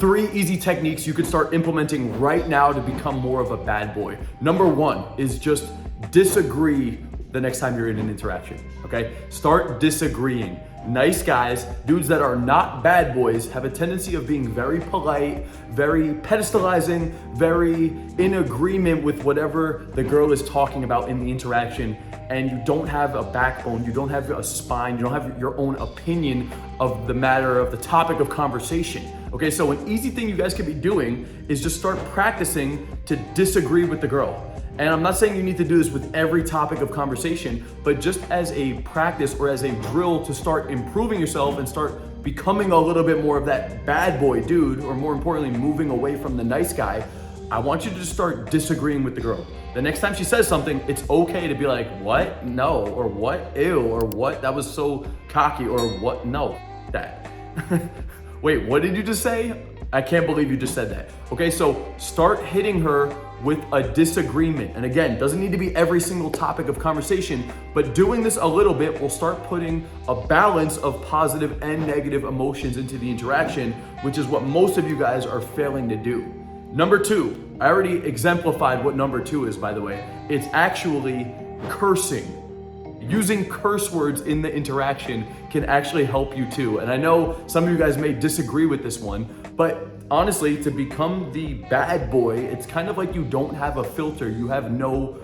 3 easy techniques you could start implementing right now to become more of a bad boy. Number 1 is just disagree the next time you're in an interaction, okay? Start disagreeing. Nice guys, dudes that are not bad boys, have a tendency of being very polite, very pedestalizing, very in agreement with whatever the girl is talking about in the interaction, and you don't have a backbone, you don't have a spine, you don't have your own opinion of the matter of the topic of conversation. Okay, so an easy thing you guys could be doing is just start practicing to disagree with the girl. And I'm not saying you need to do this with every topic of conversation, but just as a practice or as a drill to start improving yourself and start becoming a little bit more of that bad boy dude, or more importantly, moving away from the nice guy, I want you to just start disagreeing with the girl. The next time she says something, it's okay to be like, what? No, or what? Ew, or what? That was so cocky, or what? No, that. Wait, what did you just say? I can't believe you just said that. Okay, so start hitting her with a disagreement. And again, doesn't need to be every single topic of conversation, but doing this a little bit will start putting a balance of positive and negative emotions into the interaction, which is what most of you guys are failing to do. Number 2, I already exemplified what number 2 is, by the way. It's actually cursing. Using curse words in the interaction can actually help you too. And I know some of you guys may disagree with this one, but honestly, to become the bad boy, it's kind of like you don't have a filter. You have no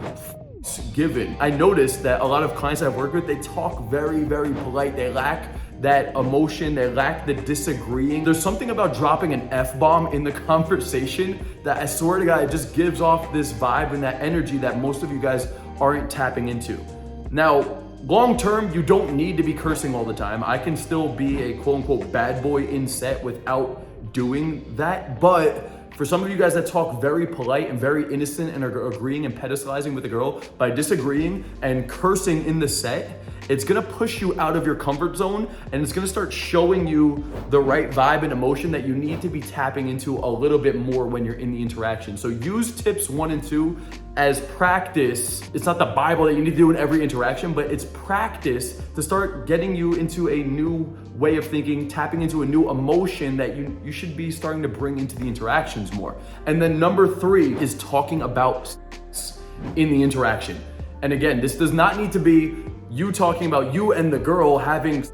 given. I noticed that a lot of clients I've worked with, they talk very, very polite. They lack that emotion, they lack the disagreeing. There's something about dropping an F-bomb in the conversation that I swear to God, it just gives off this vibe and that energy that most of you guys aren't tapping into. Now, long term, you don't need to be cursing all the time. I can still be a quote unquote bad boy in set without doing that. But for some of you guys that talk very polite and very innocent and are agreeing and pedestalizing with the girl, by disagreeing and cursing in the set, it's gonna push you out of your comfort zone, and it's gonna start showing you the right vibe and emotion that you need to be tapping into a little bit more when you're in the interaction. So use tips 1 and 2 as practice. It's not the Bible that you need to do in every interaction, but it's practice to start getting you into a new way of thinking, tapping into a new emotion that you should be starting to bring into the interactions more. And then number 3 is talking about in the interaction. And again, this does not need to be you talking about you and the girl having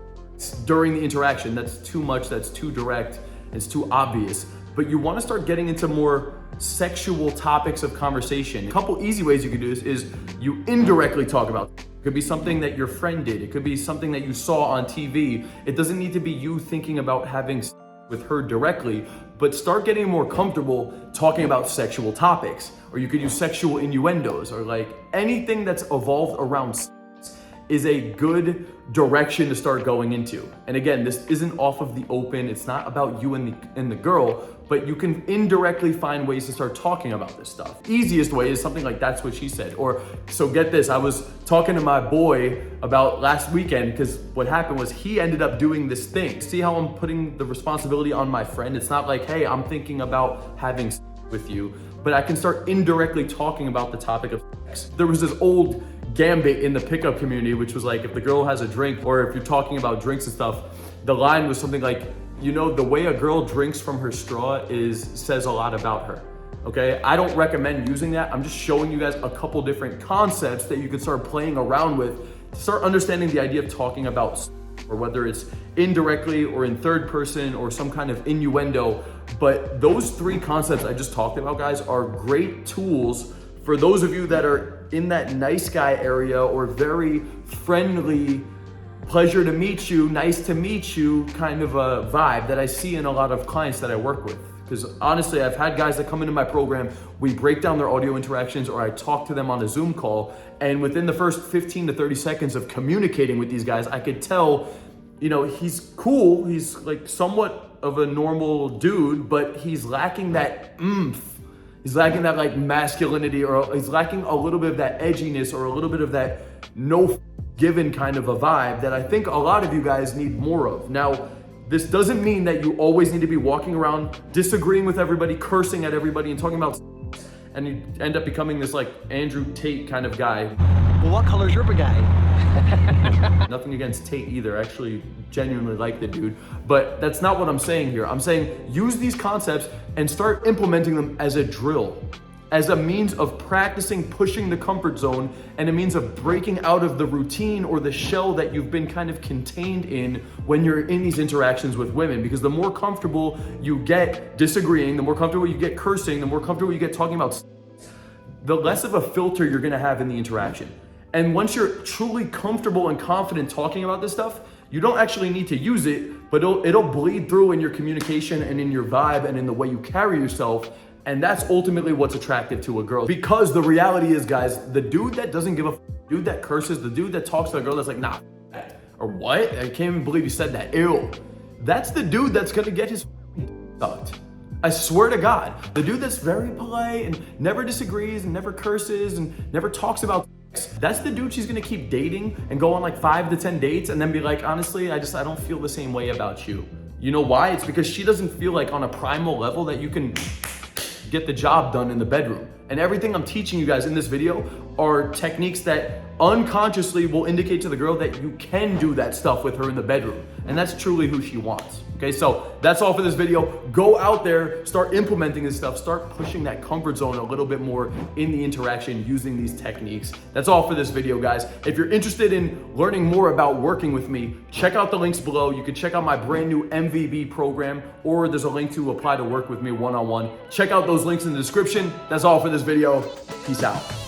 during the interaction. That's too much, that's too direct, it's too obvious. But you wanna start getting into more sexual topics of conversation. A couple easy ways you could do this is you indirectly talk about it. It could be something that your friend did. It could be something that you saw on TV. It doesn't need to be you thinking about having with her directly, but start getting more comfortable talking about sexual topics. Or you could use sexual innuendos, or like anything that's evolved around sex is a good direction to start going into. And again, this isn't off of the open. It's not about you and the girl, but you can indirectly find ways to start talking about this stuff. Easiest way is something like that's what she said. Or, so get this, I was talking to my boy about last weekend because what happened was he ended up doing this thing. See how I'm putting the responsibility on my friend? It's not like, hey, I'm thinking about having sex with you, but I can start indirectly talking about the topic of sex. There was this old gambit in the pickup community, which was like, if the girl has a drink, or if you're talking about drinks and stuff, the line was something like, you know, the way a girl drinks from her straw says a lot about her. Okay, I don't recommend using that. I'm just showing you guys a couple different concepts that you can start playing around with to start understanding the idea of talking about, or whether it's indirectly or in third person or some kind of innuendo. But those 3 concepts I just talked about, guys, are great tools for those of you that are in that nice guy area or very friendly, pleasure to meet you, nice to meet you kind of a vibe that I see in a lot of clients that I work with. Because honestly, I've had guys that come into my program, we break down their audio interactions, or I talk to them on a Zoom call, and within the first 15 to 30 seconds of communicating with these guys, I could tell, you know, he's cool, he's like somewhat of a normal dude, but he's lacking that oomph. He's lacking that like masculinity, or he's lacking a little bit of that edginess, or a little bit of that no given kind of a vibe that I think a lot of you guys need more of. Now, this doesn't mean that you always need to be walking around disagreeing with everybody, cursing at everybody, and talking about, and you end up becoming this like Andrew Tate kind of guy. Well, what color's your Bugatti? Nothing against Tate either. I actually genuinely like the dude. But that's not what I'm saying here. I'm saying use these concepts and start implementing them as a drill, as a means of practicing pushing the comfort zone and a means of breaking out of the routine or the shell that you've been kind of contained in when you're in these interactions with women. Because the more comfortable you get disagreeing, the more comfortable you get cursing, the more comfortable you get talking about, the less of a filter you're gonna have in the interaction. And once you're truly comfortable and confident talking about this stuff, you don't actually need to use it, but it'll bleed through in your communication and in your vibe and in the way you carry yourself. And that's ultimately what's attractive to a girl. Because the reality is, guys, the dude that doesn't give a dude that curses, the dude that talks to a girl that's like, nah, or what? I can't even believe you said that, ew. That's the dude that's gonna get his sucked. I swear to God, the dude that's very polite and never disagrees and never curses and never talks about sex, that's the dude she's gonna keep dating and go on like 5 to 10 dates and then be like, honestly, I don't feel the same way about you. You know why? It's because she doesn't feel like on a primal level that you can get the job done in the bedroom. And everything I'm teaching you guys in this video are techniques that unconsciously will indicate to the girl that you can do that stuff with her in the bedroom. And that's truly who she wants. Okay, so that's all for this video. Go out there, start implementing this stuff, start pushing that comfort zone a little bit more in the interaction using these techniques. That's all for this video, guys. If you're interested in learning more about working with me, check out the links below. You can check out my brand new MVB program, or there's a link to apply to work with me one-on-one. Check out those links in the description. That's all for this video. Peace out.